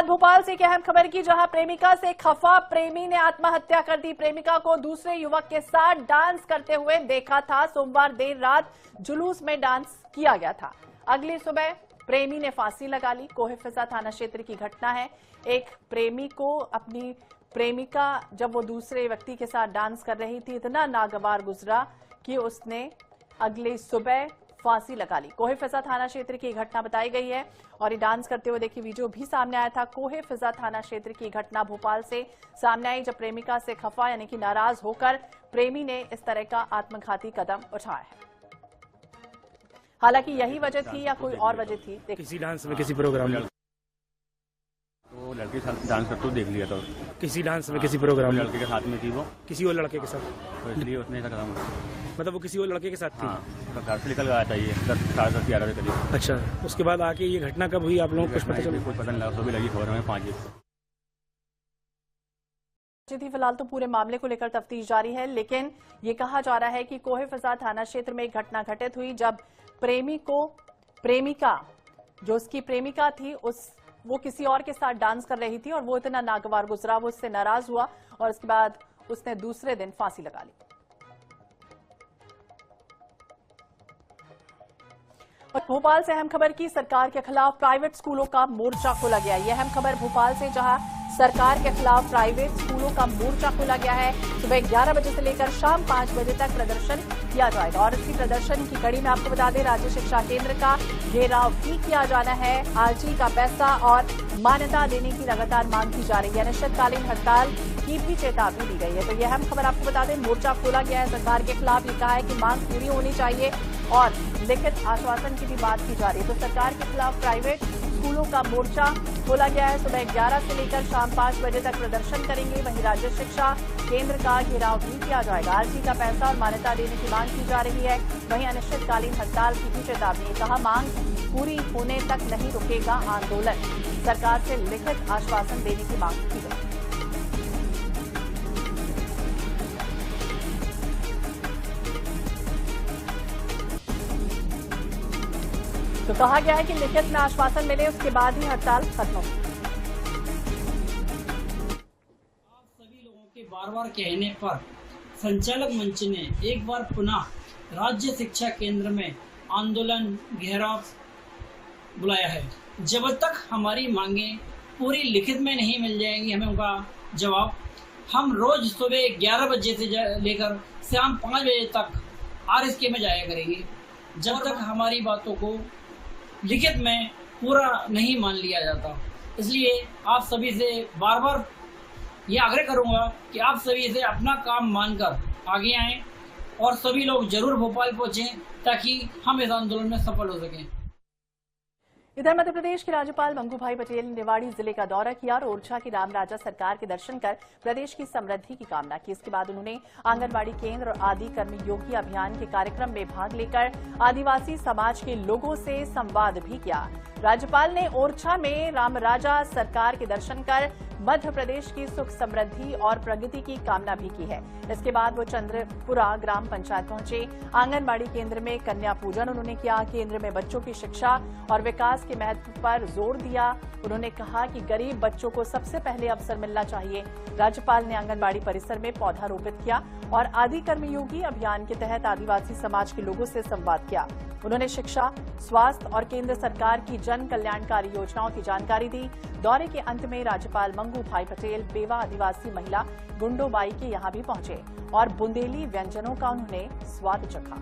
बाद भोपाल से एक अहम खबर की, जहां प्रेमिका से खफा प्रेमी ने आत्महत्या कर दी। प्रेमिका को दूसरे युवक के साथ डांस करते हुए देखा था। सोमवार देर रात जुलूस में डांस किया गया था। अगली सुबह प्रेमी ने फांसी लगा ली। कोहे-फिजा थाना क्षेत्र की घटना है। एक प्रेमी को अपनी प्रेमिका जब वो दूसरे व्यक्ति के साथ डांस कर रही थी, इतना नागवार गुजरा कि उसने अगली सुबह फांसी लगा ली। कोहे-फिजा थाना क्षेत्र की घटना बताई गई है और ये डांस करते हुए देखिए वीडियो भी सामने आया था। कोहे-फिजा थाना क्षेत्र की घटना भोपाल से सामने आई, जब प्रेमिका से खफा यानी कि नाराज होकर प्रेमी ने इस तरह का आत्मघाती कदम उठाया है। हालांकि यही वजह थी या कोई और वजह थी, किसी डांस में, किसी प्रोग्राम में वो लड़के के साथ डांस करते हुए देख लिया था। किसी डांस में, किसी प्रोग्राम में लड़के के साथ में थी वो, किसी और लड़के के साथ, तो इसलिए उसने ऐसा कदम मतलब वो किसी और लड़के के साथ थी। हाँ, घर से निकल गया था ये 10, 11 बजे करीब। अच्छा, उसके बाद आके ये घटना कब हुई, आप लोगों को कुछ पता चला? कुछ पता नहीं लगा, सुबह लगी खबर हमें 5 बजे। फिलहाल तो पूरे मामले को लेकर तफ्तीश जारी है, लेकिन ये कहा जा रहा है कि कोहे-फिजा थाना क्षेत्र में एक घटना घटित हुई, जब प्रेमी को प्रेमिका जो उसकी प्रेमिका थी वो किसी और के साथ डांस कर रही थी और वो इतना नागवार गुजरा, वो उससे नाराज हुआ और उसके बाद उसने दूसरे दिन फांसी लगा ली। और भोपाल से अहम खबर की, सरकार के खिलाफ प्राइवेट स्कूलों का मोर्चा खोला गया। यह अहम खबर भोपाल से, जहां सरकार के खिलाफ प्राइवेट स्कूलों का मोर्चा खोला गया है। सुबह 11 बजे से लेकर शाम 5 बजे तक प्रदर्शन किया जाएगा और इसी प्रदर्शन की कड़ी में आपको बता दें, राज्य शिक्षा केंद्र का घेराव भी किया जाना है। आरजी का पैसा और मान्यता देने की लगातार मांग की जा रही है। अनिश्चितकालीन हड़ताल की भी चेतावनी दी गई है। तो यह अहम खबर आपको बता दें, मोर्चा खोला गया है सरकार के खिलाफ। ये कहा है कि मांग पूरी होनी चाहिए और लिखित आश्वासन की भी बात की जा रही है। तो सरकार के खिलाफ प्राइवेट स्कूलों का मोर्चा खोला गया है। सुबह 11 से लेकर शाम 5 बजे तक प्रदर्शन करेंगे। वहीं राज्य शिक्षा केंद्र का घेराव भी किया जाएगा। आरजी का पैसा और मान्यता देने की मांग की जा रही है। वहीं अनिश्चितकालीन हड़ताल की भी चेतावनी। कहा, मांग पूरी होने तक नहीं रुकेगा आंदोलन। सरकार से लिखित आश्वासन देने की मांग की गई। तो कहा गया है कि लिखित में आश्वासन मिले, उसके बाद ही हड़ताल खत्म हो। आप सभी लोगों के बार-बार कहने पर संचालक मंच ने एक बार पुनः राज्य शिक्षा केंद्र में आंदोलन घेराव बुलाया है। जब तक हमारी मांगें पूरी लिखित में नहीं मिल जाएंगी हमें उनका जवाब, हम रोज सुबह 11 बजे से लेकर शाम 5 बजे तक आरएसके में जाया करेंगे, जब तक हमारी बातों को लिखित में पूरा नहीं मान लिया जाता। इसलिए आप सभी से बार बार ये आग्रह करूंगा कि आप सभी से अपना काम मानकर आगे आएं और सभी लोग जरूर भोपाल पहुंचें ताकि हम इस आंदोलन में सफल हो सकें। इधर मध्य प्रदेश के राज्यपाल मंगूभाई पटेल ने निवाड़ी जिले का दौरा किया और ओरछा की रामराजा सरकार के दर्शन कर प्रदेश की समृद्धि की कामना की। इसके बाद उन्होंने आंगनबाड़ी केंद्र और आदि कर्मी योगी अभियान के कार्यक्रम में भाग लेकर आदिवासी समाज के लोगों से संवाद भी किया। राज्यपाल ने ओरछा में रामराजा सरकार के दर्शन कर मध्य प्रदेश की सुख समृद्धि और प्रगति की कामना भी की है। इसके बाद वो चंद्रपुरा ग्राम पंचायत पहुंचे। आंगनबाड़ी केंद्र में कन्या पूजन उन्होंने किया। केंद्र में बच्चों की शिक्षा और विकास के महत्व पर जोर दिया। उन्होंने कहा कि गरीब बच्चों को सबसे पहले अवसर मिलना चाहिए। राज्यपाल ने आंगनबाड़ी परिसर में पौधा रोपित किया और आदि कर्मयोगी अभियान के तहत आदिवासी समाज के लोगों से संवाद किया। उन्होंने शिक्षा, स्वास्थ्य और केंद्र सरकार की जन कल्याणकारी योजनाओं की जानकारी दी। दौरे के अंत में राज्यपाल मंगूभाई पटेल बेवा आदिवासी महिला गुंडोबाई के यहां भी पहुंचे और बुंदेली व्यंजनों का उन्होंने स्वाद चखा।